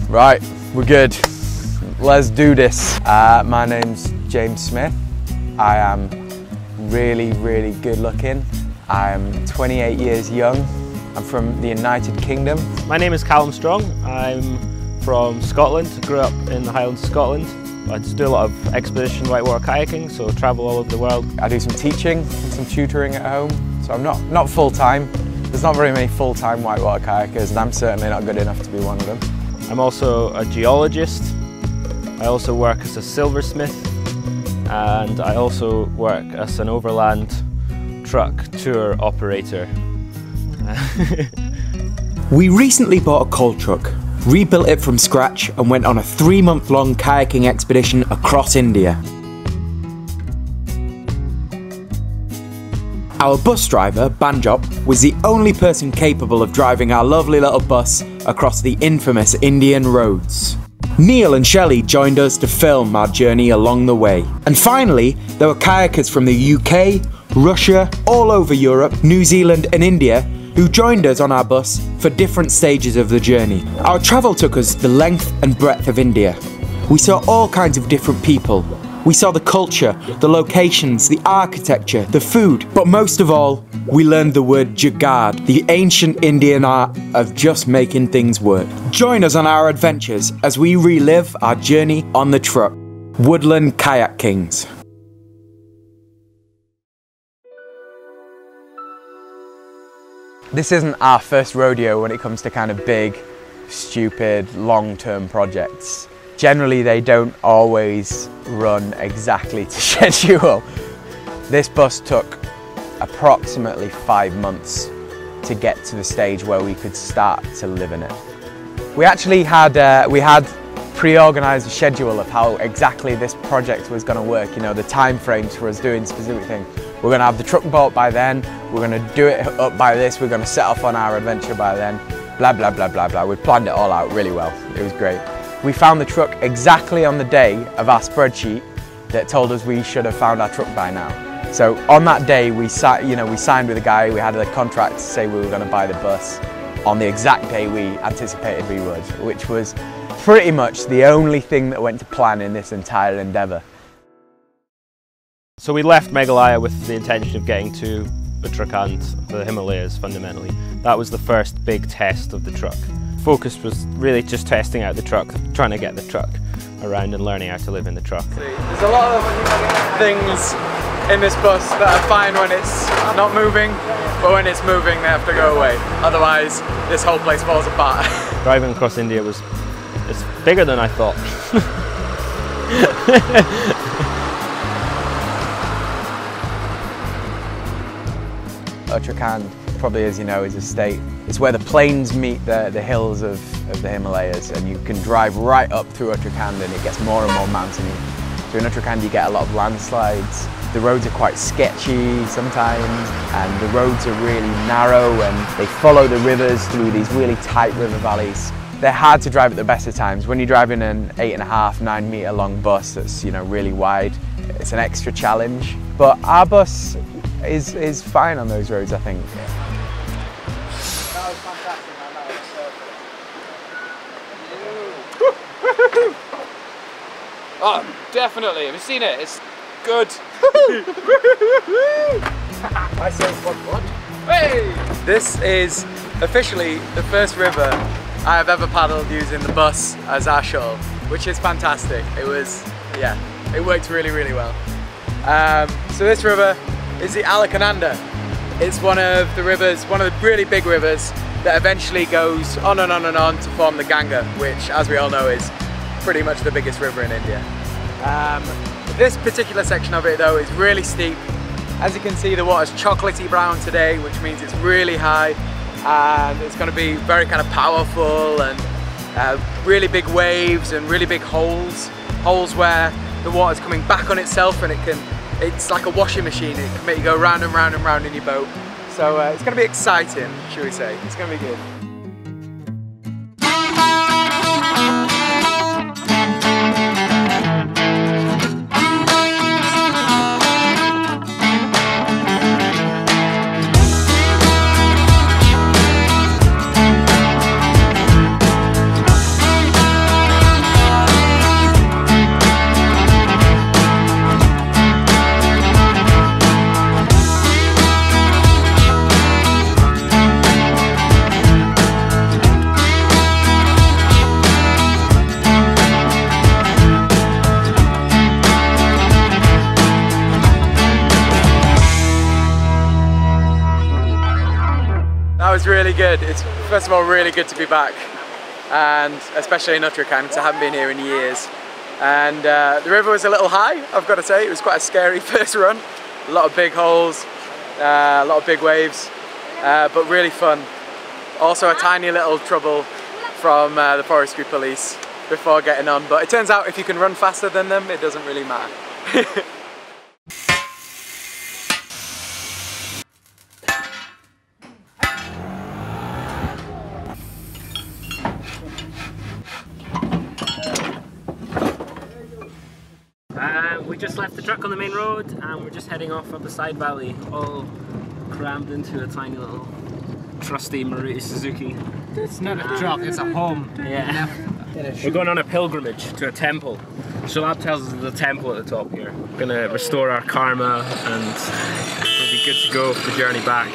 Right, we're good. Let's do this. My name's James Smith. I am really good looking. I'm 28 years young. I'm from the United Kingdom. My name is Callum Strong. I'm from Scotland. Grew up in the Highlands of Scotland. I just do a lot of expedition whitewater kayaking, so travel all over the world. I do some teaching and some tutoring at home, so I'm not full-time. There's not very many full-time whitewater kayakers, and I'm certainly not good enough to be one of them. I'm also a geologist. I also work as a silversmith, and I also work as an overland truck tour operator. We recently bought a coal truck, rebuilt it from scratch, and went on a 3-month-long kayaking expedition across India. Our bus driver, Banjop, was the only person capable of driving our lovely little bus across the infamous Indian roads. Neil and Shelley joined us to film our journey along the way. And finally, there were kayakers from the UK, Russia, all over Europe, New Zealand and India who joined us on our bus for different stages of the journey. Our travel took us the length and breadth of India. We saw all kinds of different people. We saw the culture, the locations, the architecture, the food, but most of all, we learned the word jugaad, the ancient Indian art of just making things work. Join us on our adventures as we relive our journey on the truck. Woodland Kayak Kings. This isn't our first rodeo when it comes to kind of big, stupid, long-term projects. Generally, they don't always run exactly to schedule. This bus took approximately 5 months to get to the stage where we could start to live in it. We actually had pre-organised a schedule of how exactly this project was going to work, you know, the time frames for us doing specific things. We're going to have the truck bought by then, we're going to do it up by this, we're going to set off on our adventure by then, blah blah blah blah blah. We planned it all out really well, it was great. We found the truck exactly on the day of our spreadsheet that told us we should have found our truck by now. So on that day we signed with a guy, we had a contract to say we were going to buy the bus on the exact day we anticipated we would, which was pretty much the only thing that went to plan in this entire endeavour. So we left Meghalaya with the intention of getting to Uttarakhand, the Himalayas fundamentally. That was the first big test of the truck. Focus was really just testing out the truck, trying to get the truck around and learning how to live in the truck. There's a lot of things in this bus that are fine when it's not moving, but when it's moving they have to go away. Otherwise this whole place falls apart. Driving across India it's bigger than I thought. Uttarakhand, probably as you know, is a state. It's where the plains meet the hills of the Himalayas, and you can drive right up through Uttarakhand and it gets more and more mountainy. So in Uttarakhand you get a lot of landslides. The roads are quite sketchy sometimes, and the roads are really narrow and they follow the rivers through these really tight river valleys. They're hard to drive at the best of times. When you're driving an 8.5, 9 metre long bus that's, you know, really wide, it's an extra challenge. But our bus is fine on those roads, I think. That was fantastic, man. That was so good. Oh, definitely. Have you seen it? It's good. I say what? Hey! This is officially the first river I have ever paddled using the bus as our shuttle, which is fantastic. It was, yeah, it worked really, really well. So this river is the Alaknanda. It's one of the rivers, one of the really big rivers that eventually goes on and on and on to form the Ganga, which, as we all know, is pretty much the biggest river in India. This particular section of it, though, is really steep. As you can see, the water's chocolatey brown today, which means it's really high, and it's going to be very kind of powerful, and really big waves and really big holes where the water's coming back on itself, and it's like a washing machine. It can make you go round and round and round in your boat. So it's going to be exciting, should we say. It's going to be good. That was really good. It's first of all really good to be back, and especially in Uttarakhand, because I haven't been here in years. And the river was a little high, I've got to say. It was quite a scary first run. A lot of big holes, a lot of big waves, but really fun. Also a tiny little trouble from the forestry police before getting on, but it turns out if you can run faster than them, it doesn't really matter. We just left the truck on the main road and we're just heading off up a side valley, all crammed into a tiny little trusty Maruti Suzuki. It's not a truck, it's a home. Yeah. We're going on a pilgrimage to a temple. Shalab tells us there's a temple at the top here. We're going to restore our karma and we'll be good to go for the journey back.